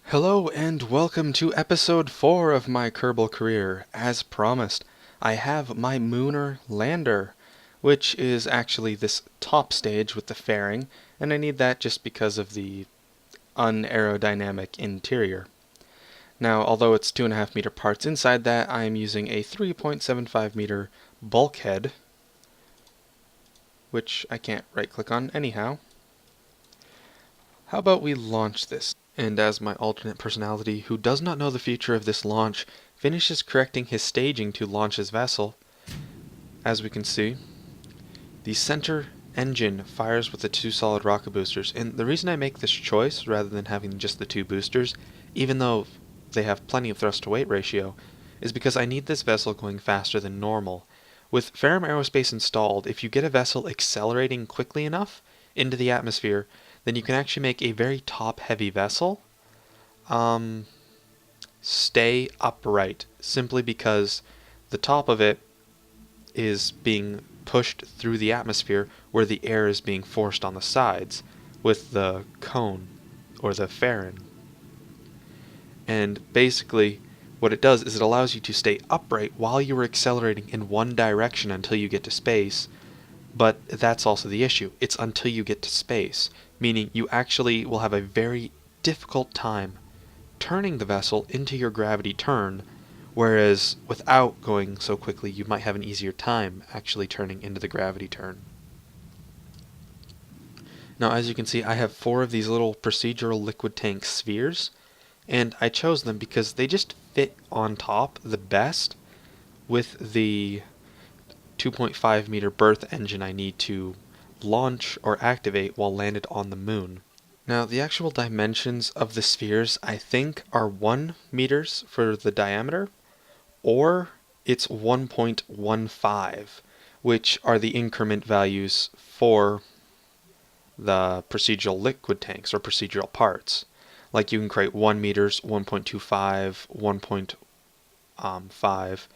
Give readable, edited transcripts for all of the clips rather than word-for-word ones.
Hello and welcome to episode 4 of my Kerbal career. As promised, I have my Munar lander, which is actually this top stage with the fairing, and I need that just because of the unaerodynamic interior. Now, although it's 2.5 meter parts inside that, I am using a 3.75 meter bulkhead, which I can't right click on anyhow. How about we launch this? And as my alternate personality, who does not know the future of this launch, finishes correcting his staging to launch his vessel, as we can see, the center engine fires with the two solid rocket boosters. And the reason I make this choice, rather than having just the two boosters, even though they have plenty of thrust to weight ratio, is because I need this vessel going faster than normal. With Ferrum Aerospace installed, if you get a vessel accelerating quickly enough into the atmosphere, then you can actually make a very top-heavy vessel stay upright, simply because the top of it is being pushed through the atmosphere where the air is being forced on the sides with the cone or the fairing. And basically what it does is it allows you to stay upright while you are accelerating in one direction until you get to space. But that's also the issue. It's until you get to space, meaning you actually will have a very difficult time turning the vessel into your gravity turn, whereas without going so quickly you might have an easier time actually turning into the gravity turn. Now, as you can see, I have 4 of these little procedural liquid tank spheres, and I chose them because they just fit on top the best with the 2.5 meter berth engine I need to launch or activate while landed on the moon. Now, the actual dimensions of the spheres, I think, are 1 meters for the diameter, or it's 1.15, which are the increment values for the procedural liquid tanks or procedural parts. Like you can create 1 meters, 1.25, 1.5,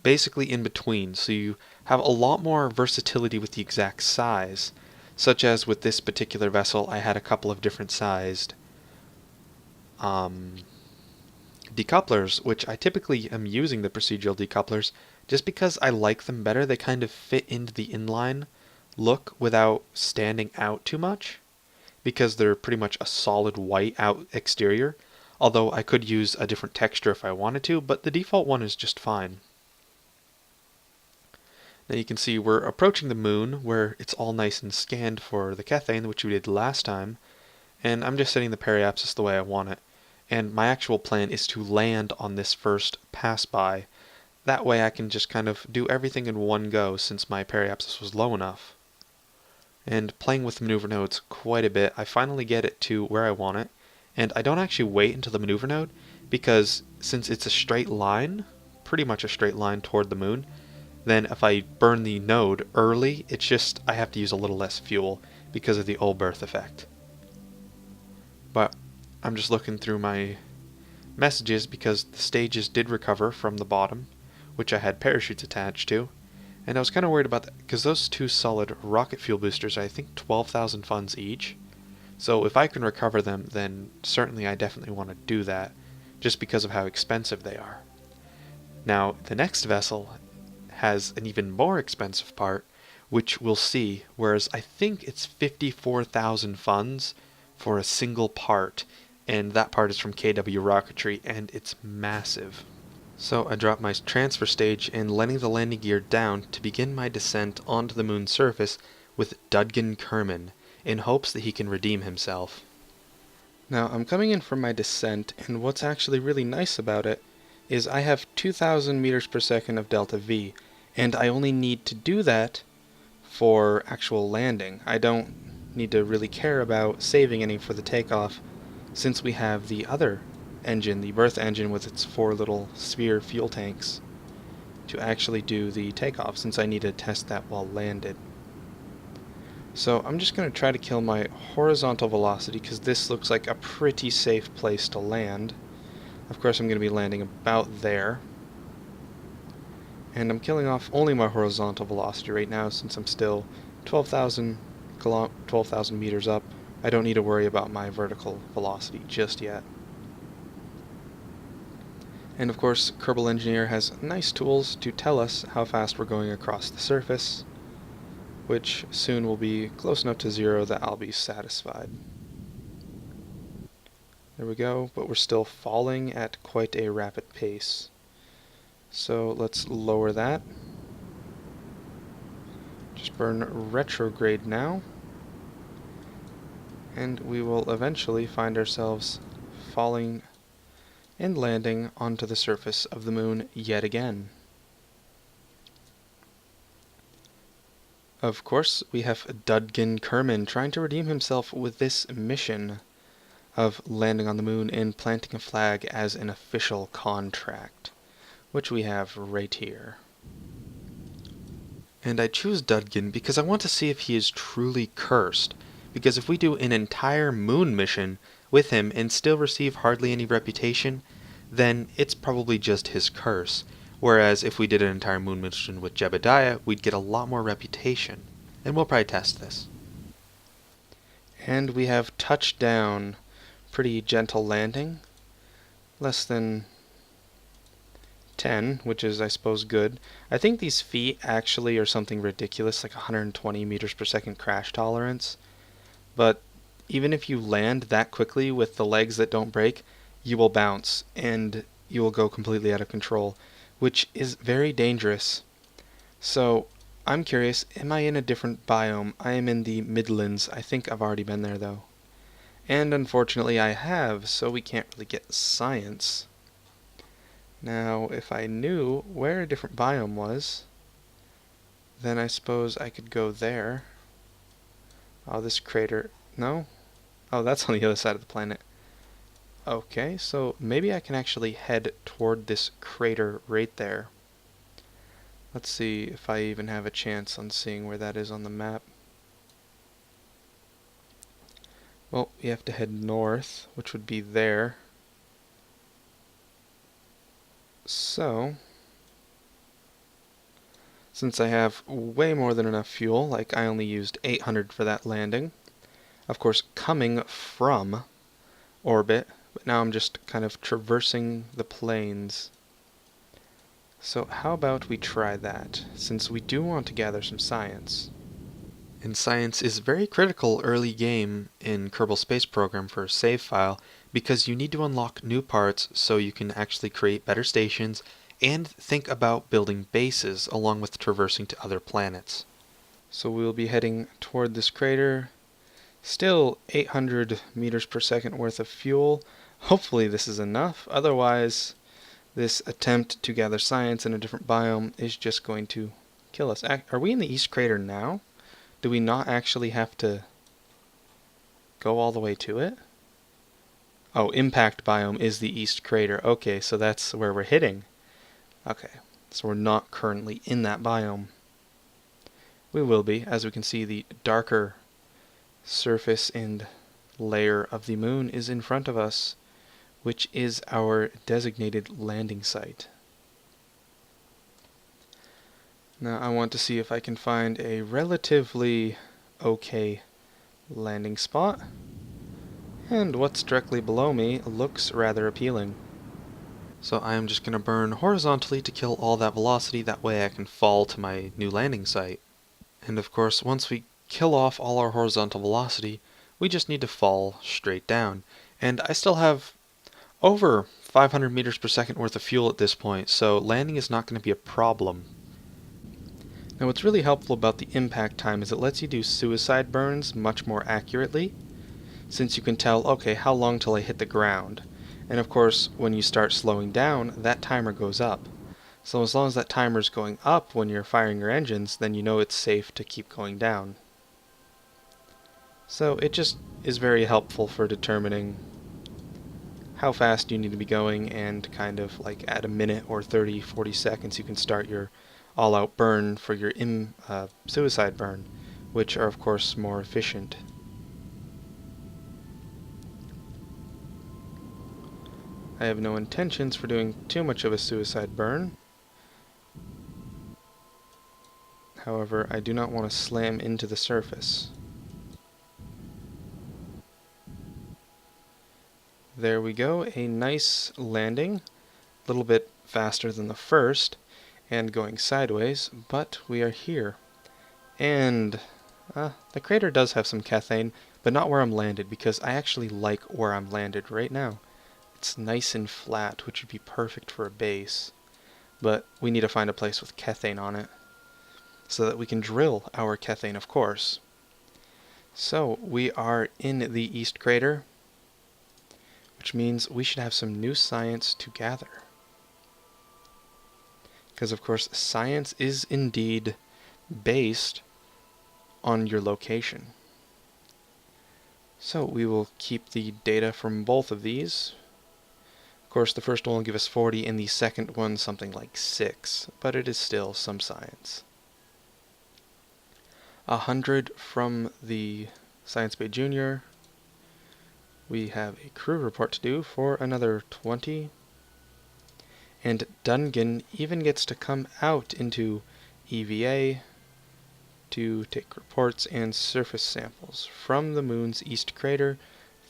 basically in between, so you have a lot more versatility with the exact size, such as with this particular vessel I had a couple of different sized decouplers, which I typically am using the procedural decouplers just because I like them better. They kind of fit into the inline look without standing out too much, because they're pretty much a solid white out exterior, although I could use a different texture if I wanted to, but the default one is just fine. Now you can see we're approaching the moon, where it's all nice and scanned for the Kethane, which we did last time, and I'm just setting the periapsis the way I want it. And my actual plan is to land on this first pass-by. That way I can just kind of do everything in one go, since my periapsis was low enough. And playing with the maneuver nodes quite a bit, I finally get it to where I want it, and I don't actually wait until the maneuver node, because since it's a straight line, pretty much a straight line toward the moon, then if I burn the node early, it's just I have to use a little less fuel because of the Olberth effect. But I'm just looking through my messages because the stages did recover from the bottom, which I had parachutes attached to, and I was kind of worried about that because those 2 solid rocket fuel boosters are, I think, 12,000 funds each. So if I can recover them, then certainly I definitely want to do that, just because of how expensive they are. Now, the next vessel has an even more expensive part, which we'll see, whereas I think it's 54,000 funds for a single part, and that part is from KW Rocketry, and it's massive. So I drop my transfer stage and letting the landing gear down to begin my descent onto the moon's surface with Dudgan Kerman, in hopes that he can redeem himself. Now, I'm coming in for my descent, and what's actually really nice about it is I have 2,000 meters per second of delta V, and I only need to do that for actual landing. I don't need to really care about saving any for the takeoff, since we have the other engine, the berth engine with its 4 little sphere fuel tanks, to actually do the takeoff, since I need to test that while landed. So I'm just going to try to kill my horizontal velocity, because this looks like a pretty safe place to land. Of course I'm going to be landing about there. And I'm killing off only my horizontal velocity right now, since I'm still 12,000 meters up. I don't need to worry about my vertical velocity just yet. And of course, Kerbal Engineer has nice tools to tell us how fast we're going across the surface, which soon will be close enough to 0 that I'll be satisfied. There we go, but we're still falling at quite a rapid pace. So let's lower that. Just burn retrograde now. And we will eventually find ourselves falling and landing onto the surface of the moon yet again. Of course, we have Dudgan Kerman trying to redeem himself with this mission of landing on the moon and planting a flag as an official contract, which we have right here. And I choose Dudgan because I want to see if he is truly cursed, because if we do an entire moon mission with him and still receive hardly any reputation, then it's probably just his curse. Whereas if we did an entire moon mission with Jebediah, we'd get a lot more reputation. And we'll probably test this. And we have touchdown. Pretty gentle landing. Less than 10, which is, I suppose, good. I think these feet actually are something ridiculous, like 120 meters per second crash tolerance. But even if you land that quickly with the legs that don't break, you will bounce, and you will go completely out of control, which is very dangerous. So, I'm curious, am I in a different biome? I am in the Midlands. I think I've already been there, though. And unfortunately I have, so we can't really get science. Now, if I knew where a different biome was, then I suppose I could go there. Oh, this crater... No? Oh, that's on the other side of the planet. Okay, so maybe I can actually head toward this crater right there. Let's see if I even have a chance on seeing where that is on the map. Well, we have to head north, which would be there. So, since I have way more than enough fuel, like I only used 800 for that landing, of course coming from orbit, but now I'm just kind of traversing the plains. So how about we try that, since we do want to gather some science. And science is very critical early game in Kerbal Space Program for a save file, because you need to unlock new parts so you can actually create better stations and think about building bases along with traversing to other planets. So we'll be heading toward this crater. Still 800 meters per second worth of fuel. Hopefully this is enough, otherwise this attempt to gather science in a different biome is just going to kill us. Are we in the East Crater now? Do we not actually have to go all the way to it? Oh, impact biome is the East Crater. Okay, so that's where we're hitting. Okay, so we're not currently in that biome. We will be, as we can see the darker surface and layer of the moon is in front of us, which is our designated landing site. Now I want to see if I can find a relatively okay landing spot. And what's directly below me looks rather appealing. So I am just going to burn horizontally to kill all that velocity, that way I can fall to my new landing site. And of course, once we kill off all our horizontal velocity, we just need to fall straight down. And I still have over 500 meters per second worth of fuel at this point, so landing is not going to be a problem. Now what's really helpful about the impact time is it lets you do suicide burns much more accurately, since you can tell, okay, how long till I hit the ground. And of course, when you start slowing down, that timer goes up. So as long as that timer's going up when you're firing your engines, then you know it's safe to keep going down. So it just is very helpful for determining how fast you need to be going, and kind of like at a minute or 30, 40 seconds you can start your all-out burn for your suicide burn, which are of course more efficient. I have no intentions for doing too much of a suicide burn. However, I do not want to slam into the surface. There we go, a nice landing. little bit faster than the first and going sideways, but we are here. And the crater does have some cathane, but not where I'm landed, because I actually like where I'm landed right now. It's nice and flat, which would be perfect for a base, but we need to find a place with cathane on it so that we can drill our cathane, of course. So we are in the East Crater, which means we should have some new science to gather. Because of course science is indeed based on your location. So we will keep the data from both of these. Of course the first one will give us 40 and the second one something like 6, but it is still some science. 100 from the Science Bay Junior. We have a crew report to do for another 20. And Dudgan even gets to come out into EVA to take reports and surface samples from the moon's east crater,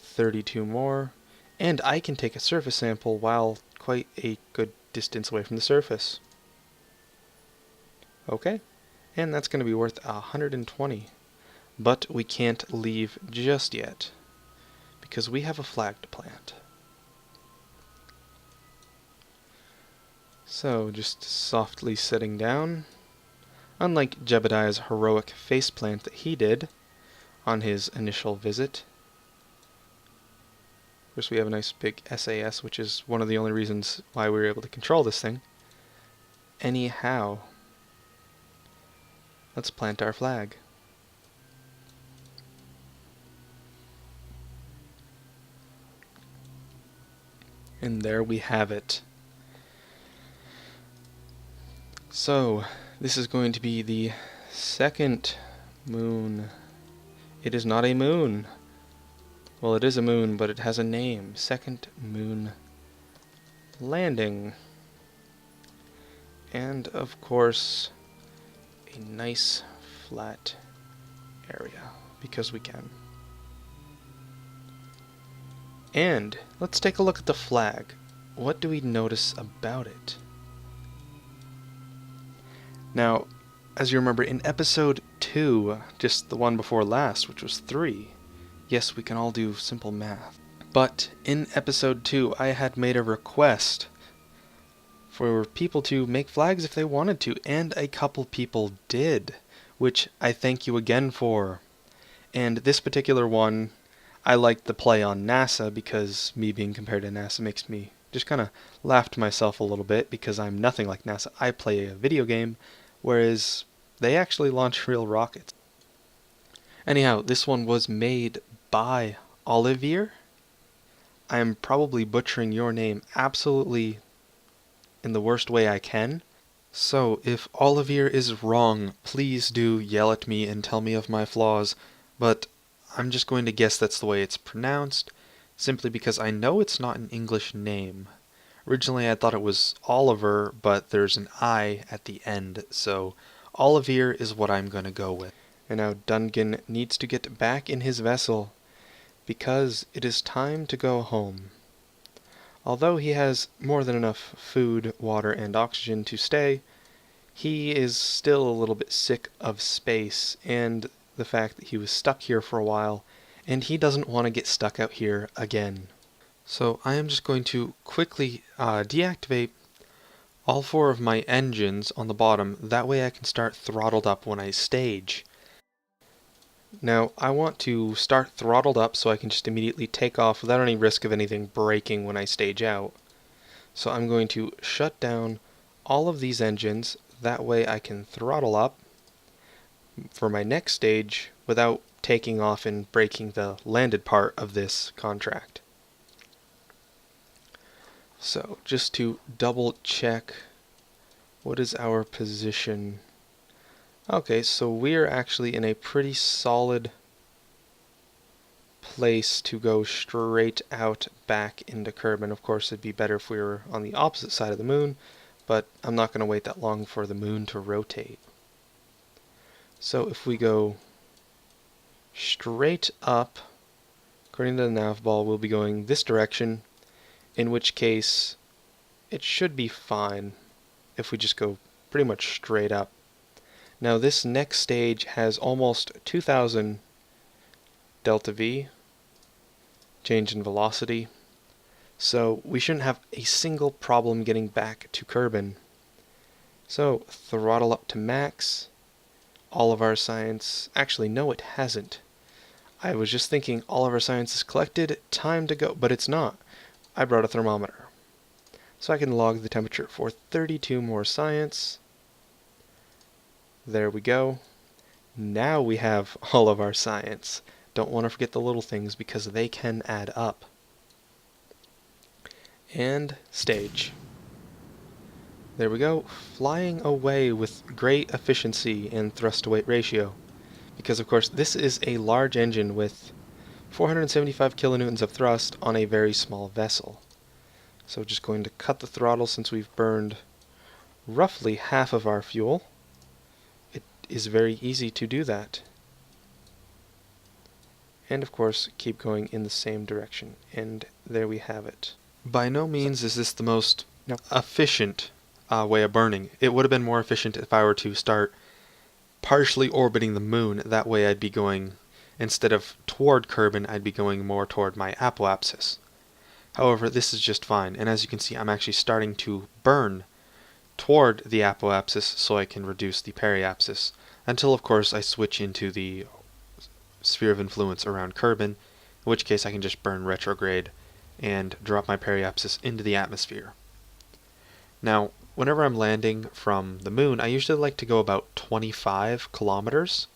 32 more, and I can take a surface sample while quite a good distance away from the surface. Okay, and that's going to be worth 120, but we can't leave just yet because we have a flag to plant. So just softly sitting down, unlike Jebediah's heroic faceplant that he did on his initial visit. Of course we have a nice big SAS, which is one of the only reasons why we were able to control this thing. Anyhow, let's plant our flag. And there we have it. So, this is going to be the second moon. It is not a moon. Well, it is a moon, but it has a name. Second moon landing. And, of course, a nice flat area, because we can. And, let's take a look at the flag. What do we notice about it? Now, as you remember, in episode 2, just the one before last, which was 3, yes, we can all do simple math. But in episode 2, I had made a request for people to make flags if they wanted to, and a couple people did, which I thank you again for. And this particular one, I liked the play on NASA, because me being compared to NASA makes me just kind of laugh to myself a little bit, because I'm nothing like NASA. I play a video game, whereas they actually launch real rockets. Anyhow, this one was made by Olivier. I am probably butchering your name absolutely in the worst way I can. So if Olivier is wrong, please do yell at me and tell me of my flaws, but I'm just going to guess that's the way it's pronounced, simply because I know it's not an English name. Originally I thought it was Oliver, but there's an I at the end, so Olivier is what I'm going to go with. And now Dudgan needs to get back in his vessel, because it is time to go home. Although he has more than enough food, water, and oxygen to stay, he is still a little bit sick of space, and the fact that he was stuck here for a while, and he doesn't want to get stuck out here again. So I am just going to quickly deactivate all 4 of my engines on the bottom, that way I can start throttled up when I stage. Now I want to start throttled up so I can just immediately take off without any risk of anything breaking when I stage out. So I'm going to shut down all of these engines, that way I can throttle up for my next stage without taking off and breaking the landed part of this contract. So, just to double check, what is our position? Okay, so we're actually in a pretty solid place to go straight out back into Kerbal. Of course, it'd be better if we were on the opposite side of the moon, but I'm not going to wait that long for the moon to rotate. So if we go straight up, according to the nav ball, we'll be going this direction, in which case it should be fine if we just go pretty much straight up. Now this next stage has almost 2,000 delta V, change in velocity, so we shouldn't have a single problem getting back to Kerbin. So throttle up to max, all of our science, actually no it hasn't. I was just thinking all of our science is collected, time to go, but it's not. I brought a thermometer. So I can log the temperature for 32 more science. There we go. Now we have all of our science. Don't want to forget the little things because they can add up. And stage. There we go, flying away with great efficiency and thrust to weight ratio. Because of course this is a large engine with 475 kilonewtons of thrust on a very small vessel. So just going to cut the throttle since we've burned roughly half of our fuel. It is very easy to do that. And of course keep going in the same direction. And there we have it. By no means is this the most efficient way of burning. It would have been more efficient if I were to start partially orbiting the moon. That way I'd be going, instead of toward Kerbin, I'd be going more toward my apoapsis. However, this is just fine, and as you can see, I'm actually starting to burn toward the apoapsis so I can reduce the periapsis, until of course I switch into the sphere of influence around Kerbin, in which case I can just burn retrograde and drop my periapsis into the atmosphere. Now, whenever I'm landing from the moon, I usually like to go about 25 kilometers.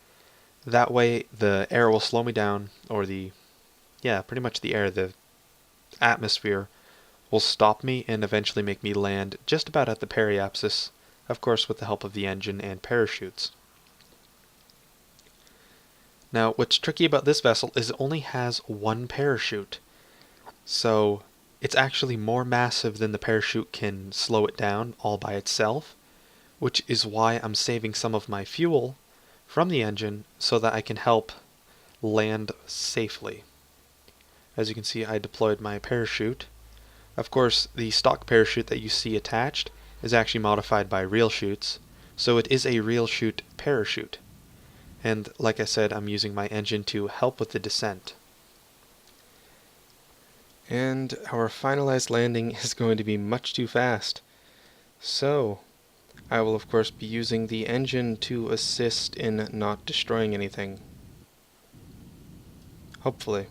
That way the air will slow me down, or pretty much the air, the atmosphere will stop me and eventually make me land just about at the periapsis, of course with the help of the engine and parachutes. Now, what's tricky about this vessel is it only has one parachute, so it's actually more massive than the parachute can slow it down all by itself, which is why I'm saving some of my fuel from the engine so that I can help land safely. As you can see, I deployed my parachute. Of course, the stock parachute that you see attached is actually modified by real chutes, so it is a real chute parachute. And like I said, I'm using my engine to help with the descent. And our finalized landing is going to be much too fast. So, I will of course be using the engine to assist in not destroying anything. Hopefully.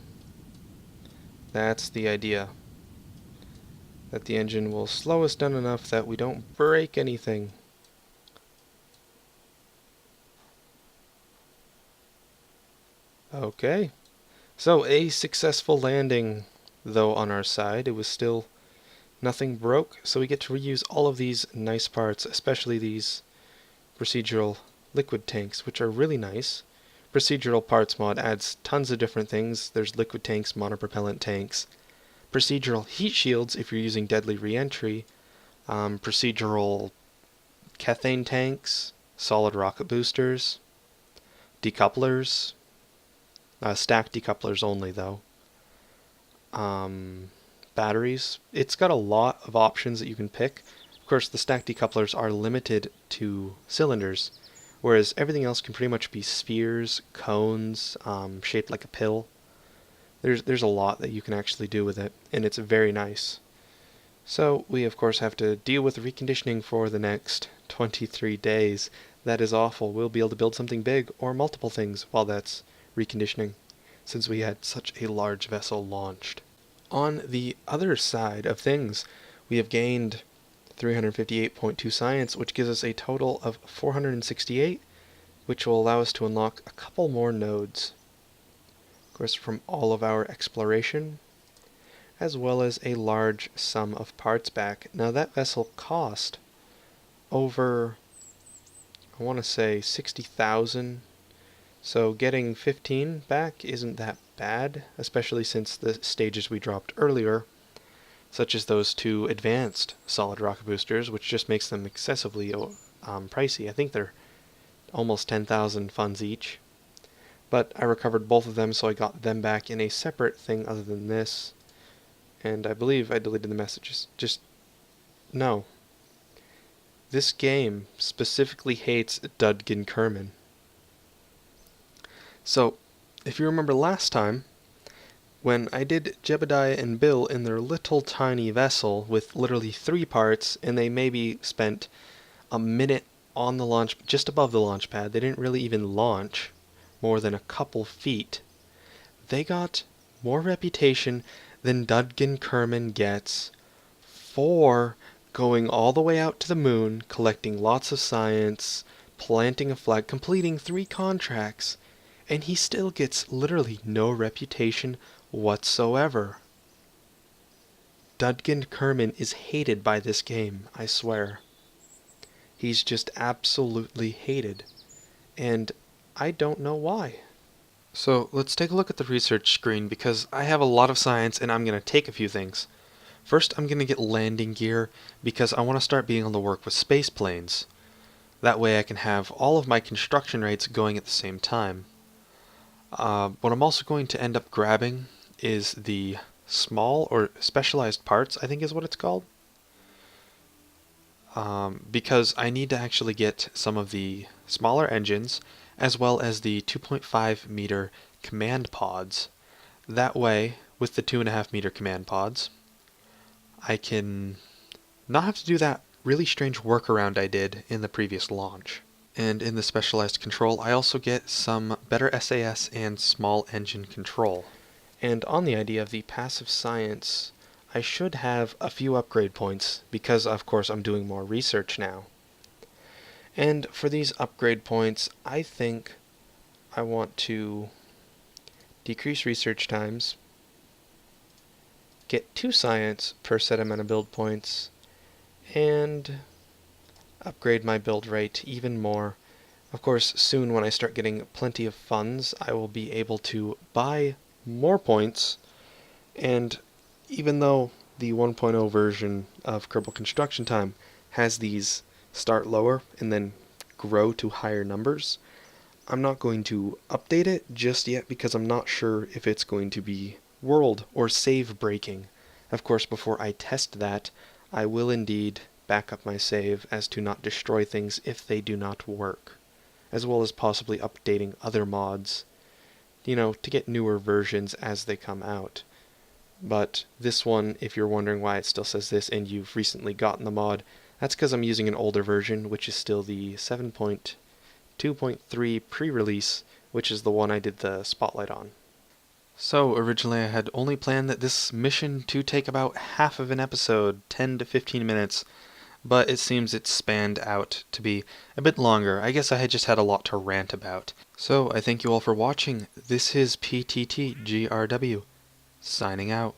That's the idea. That the engine will slow us down enough that we don't break anything. Okay. So a successful landing, though on our side. It was still nothing broke, so we get to reuse all of these nice parts, especially these procedural liquid tanks, which are really nice. Procedural parts mod adds tons of different things. There's liquid tanks, monopropellant tanks, procedural heat shields if you're using deadly reentry, procedural cathane tanks, solid rocket boosters, decouplers, stack decouplers only though, batteries. It's got a lot of options that you can pick. Of course, the stack decouplers are limited to cylinders, whereas everything else can pretty much be spheres, cones, shaped like a pill. There's a lot that you can actually do with it, and it's very nice. So we of course have to deal with reconditioning for the next 23 days. That is awful. We'll be able to build something big or multiple things while that's reconditioning, since we had such a large vessel launched. On the other side of things, we have gained 358.2 science, which gives us a total of 468, which will allow us to unlock a couple more nodes. Of course, from all of our exploration, as well as a large sum of parts back. Now that vessel cost over, I want to say 60,000, so getting 15 back isn't that bad, especially since the stages we dropped earlier, such as those two advanced solid rocket boosters, which just makes them excessively pricey. I think they're almost 10,000 funds each. But I recovered both of them, so I got them back in a separate thing other than this. And I believe I deleted the messages. Just No. This game specifically hates Dudgan Kerman. So, if you remember last time, when I did Jebediah and Bill in their little tiny vessel with literally 3 parts, and they maybe spent a minute on the launch, just above the launch pad, they didn't really even launch more than a couple feet, they got more reputation than Dudgan Kerman gets for going all the way out to the moon, collecting lots of science, planting a flag, completing 3 contracts, and he still gets literally no reputation whatsoever. Dudgan Kerman is hated by this game, I swear. He's just absolutely hated, and I don't know why. So let's take a look at the research screen because I have a lot of science and I'm going to take a few things. First, I'm going to get landing gear because I want to start being able to work with space planes. That way I can have all of my construction rates going at the same time. What I'm also going to end up grabbing is the small or specialized parts, I think is what it's called. Because I need to actually get some of the smaller engines as well as the 2.5 meter command pods. That way, with the 2.5 meter command pods, I can not have to do that really strange workaround I did in the previous launch. And in the specialized control, I also get some better SAS and small engine control. And on the idea of the passive science, I should have a few upgrade points because of course I'm doing more research now. And for these upgrade points, I think I want to decrease research times, get 2 science per set amount of build points, and upgrade my build rate even more. Of course, soon when I start getting plenty of funds, I will be able to buy more points, and even though the 1.0 version of Kerbal Construction Time has these start lower and then grow to higher numbers, I'm not going to update it just yet because I'm not sure if it's going to be world or save breaking. Of course, before I test that, I will indeed back up my save as to not destroy things if they do not work, as well as possibly updating other mods, to get newer versions as they come out. But this one, if you're wondering why it still says this and you've recently gotten the mod, that's because I'm using an older version, which is still the 7.2.3 pre-release, which is the one I did the spotlight on. So originally I had only planned that this mission to take about half of an episode, 10 to 15 minutes, but it seems it's spanned out to be a bit longer. I guess I had just had a lot to rant about. So I thank you all for watching. This is PTTGRW, signing out.